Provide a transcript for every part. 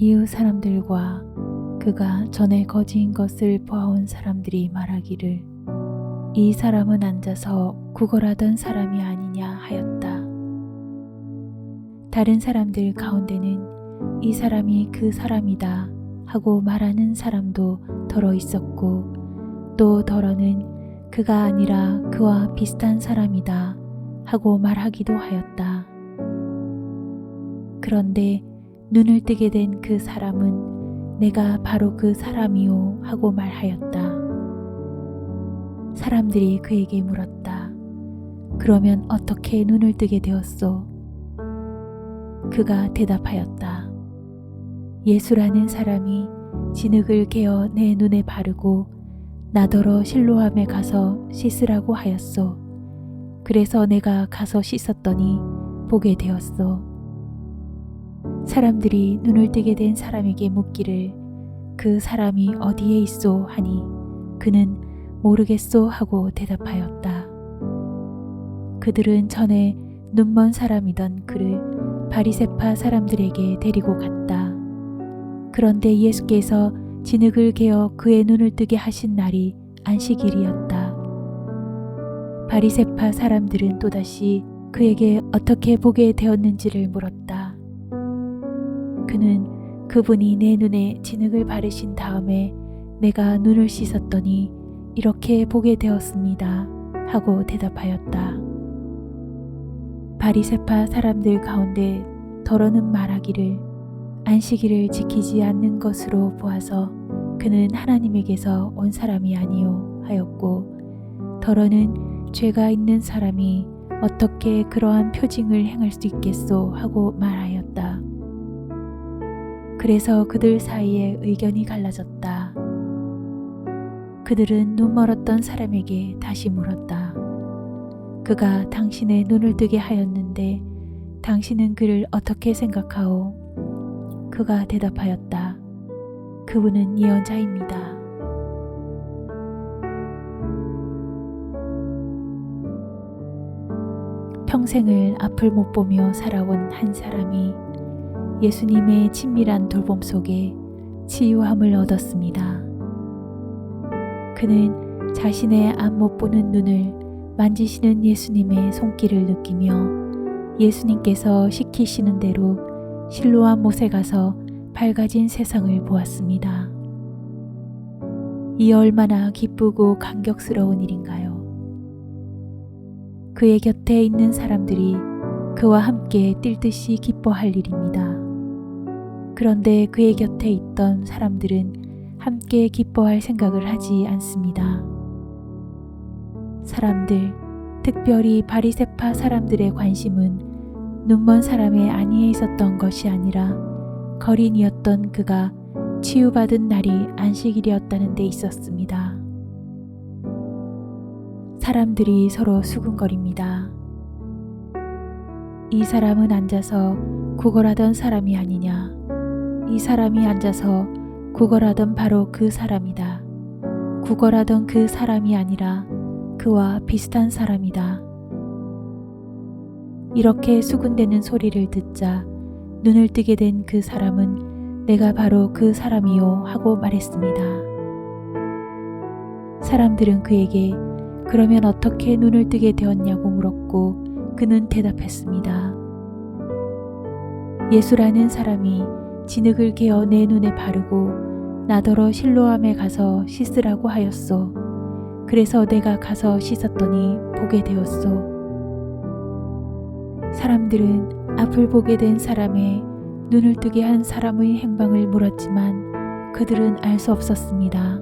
이웃 사람들과 그가 전에 거지인 것을 보아온 사람들이 말하기를 이 사람은 앉아서 구걸하던 사람이 아니냐 하였다. 다른 사람들 가운데는 이 사람이 그 사람이다 하고 말하는 사람도 더러 있었고, 또 더러는 그가 아니라 그와 비슷한 사람이다 하고 말하기도 하였다. 그런데 눈을 뜨게 된 그 사람은 내가 바로 그 사람이요 하고 말하였다. 사람들이 그에게 물었다. 그러면 어떻게 눈을 뜨게 되었소? 그가 대답하였다. 예수라는 사람이 진흙을 개어 내 눈에 바르고 나더러 실로암에 가서 씻으라고 하였소. 그래서 내가 가서 씻었더니 보게 되었소. 사람들이 눈을 뜨게 된 사람에게 묻기를 그 사람이 어디에 있소 하니 그는 모르겠소 하고 대답하였다. 그들은 전에 눈먼 사람이던 그를 바리새파 사람들에게 데리고 갔다. 그런데 예수께서 진흙을 개어 그의 눈을 뜨게 하신 날이 안식일이었다. 바리새파 사람들은 또다시 그에게 어떻게 보게 되었는지를 물었다. 그는 그분이 내 눈에 진흙을 바르신 다음에 내가 눈을 씻었더니 이렇게 보게 되었습니다 하고 대답하였다. 바리새파 사람들 가운데 더러는 말하기를 안식일을 지키지 않는 것으로 보아서 그는 하나님에게서 온 사람이 아니요 하였고, 더러는 죄가 있는 사람이 어떻게 그러한 표징을 행할 수 있겠소 하고 말하였다. 그래서 그들 사이에 의견이 갈라졌다. 그들은 눈 멀었던 사람에게 다시 물었다. 그가 당신의 눈을 뜨게 하였는데 당신은 그를 어떻게 생각하오? 그가 대답하였다. 그분은 예언자입니다. 평생을 앞을 못 보며 살아온 한 사람이 예수님의 친밀한 돌봄 속에 치유함을 얻었습니다. 그는 자신의 앞 못 보는 눈을 만지시는 예수님의 손길을 느끼며 예수님께서 시키시는 대로 실로암 못에 가서 밝아진 세상을 보았습니다. 이 얼마나 기쁘고 감격스러운 일인가요? 그의 곁에 있는 사람들이 그와 함께 뛸 듯이 기뻐할 일입니다. 그런데 그의 곁에 있던 사람들은 함께 기뻐할 생각을 하지 않습니다. 사람들, 특별히 바리새파 사람들의 관심은 눈먼 사람의 안위에 있었던 것이 아니라 거린이었던 그가 치유받은 날이 안식일이었다는 데 있었습니다. 사람들이 서로 수군거립니다. 이 사람은 앉아서 구걸하던 사람이 아니냐. 이 사람이 앉아서 구걸하던 바로 그 사람이다. 구걸하던 그 사람이 아니라 그와 비슷한 사람이다. 이렇게 수군대는 소리를 듣자 눈을 뜨게 된 그 사람은 내가 바로 그 사람이요 하고 말했습니다. 사람들은 그에게 그러면 어떻게 눈을 뜨게 되었냐고 물었고 그는 대답했습니다. 예수라는 사람이 진흙을 개어 내 눈에 바르고 나더러 실로암에 가서 씻으라고 하였소. 그래서 내가 가서 씻었더니 보게 되었소. 사람들은 앞을 보게 된 사람의 눈을 뜨게 한 사람의 행방을 물었지만 그들은 알 수 없었습니다.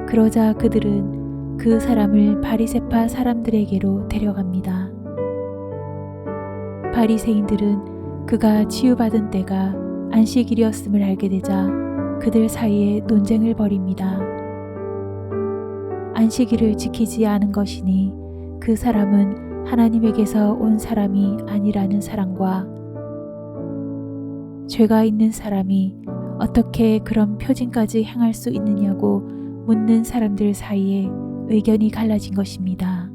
그러자 그들은 그 사람을 바리새파 사람들에게로 데려갑니다. 바리새인들은 그가 치유받은 때가 안식일이었음을 알게 되자 그들 사이에 논쟁을 벌입니다. 안식일을 지키지 않은 것이니 그 사람은 하나님에게서 온 사람이 아니라는 사람과 죄가 있는 사람이 어떻게 그런 표징까지 행할 수 있느냐고 묻는 사람들 사이에 의견이 갈라진 것입니다.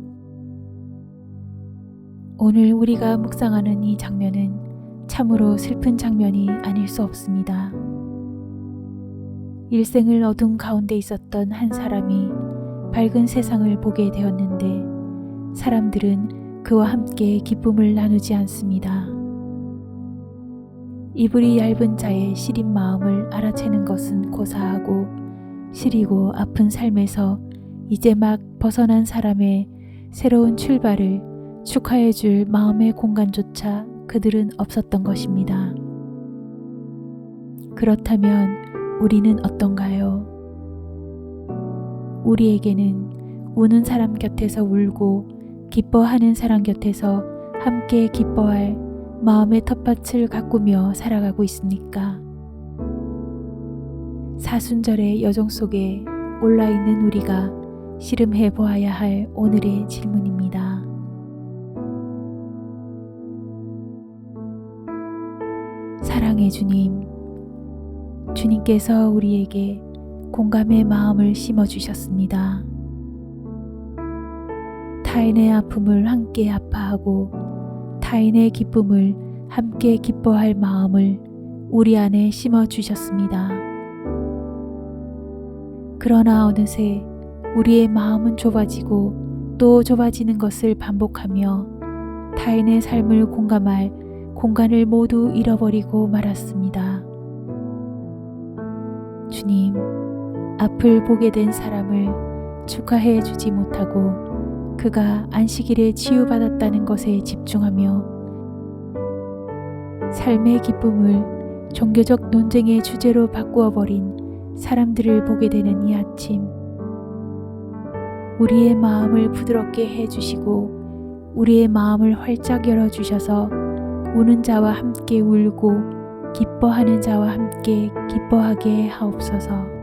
오늘 우리가 묵상하는 이 장면은 참으로 슬픈 장면이 아닐 수 없습니다. 일생을 어둠 가운데 있었던 한 사람이 밝은 세상을 보게 되었는데 사람들은 그와 함께 기쁨을 나누지 않습니다. 이불이 얇은 자의 시린 마음을 알아채는 것은 고사하고 시리고 아픈 삶에서 이제 막 벗어난 사람의 새로운 출발을 축하해 줄 마음의 공간조차 그들은 없었던 것입니다. 그렇다면 우리는 어떤가요? 우리에게는 우는 사람 곁에서 울고 기뻐하는 사람 곁에서 함께 기뻐할 마음의 텃밭을 가꾸며 살아가고 있습니까? 사순절의 여정 속에 올라있는 우리가 씨름해 보아야 할 오늘의 질문입니다. 사랑의 주님, 주님께서 우리에게 공감의 마음을 심어주셨습니다. 타인의 아픔을 함께 아파하고 타인의 기쁨을 함께 기뻐할 마음을 우리 안에 심어주셨습니다. 그러나 어느새 우리의 마음은 좁아지고 또 좁아지는 것을 반복하며 타인의 삶을 공감할 공간을 모두 잃어버리고 말았습니다. 주님, 앞을 보게 된 사람을 축하해 주지 못하고 그가 안식일에 치유받았다는 것에 집중하며 삶의 기쁨을 종교적 논쟁의 주제로 바꾸어 버린 사람들을 보게 되는 이 아침, 우리의 마음을 부드럽게 해주시고 우리의 마음을 활짝 열어주셔서 우는 자와 함께 울고 기뻐하는 자와 함께 기뻐하게 하옵소서.